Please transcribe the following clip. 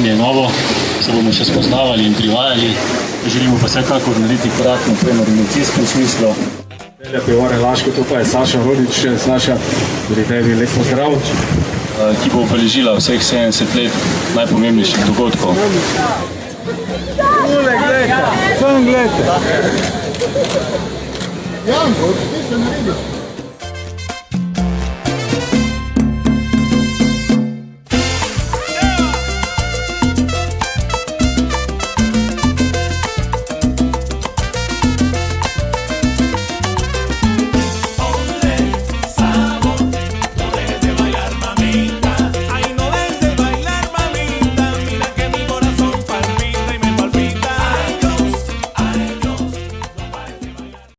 je novo, se bomo še spoznavali in privajali. Želimo pa vsekakor narediti korak naprej v organizacijskem smislu. Pivore Laško, to pa je Saša Hodič. Saša, pri tebi lep pozdrav. Ki bo obeležila vseh 70 let najpomembnejših dogodkov. Sam gledajte. Janko, ti se naredi.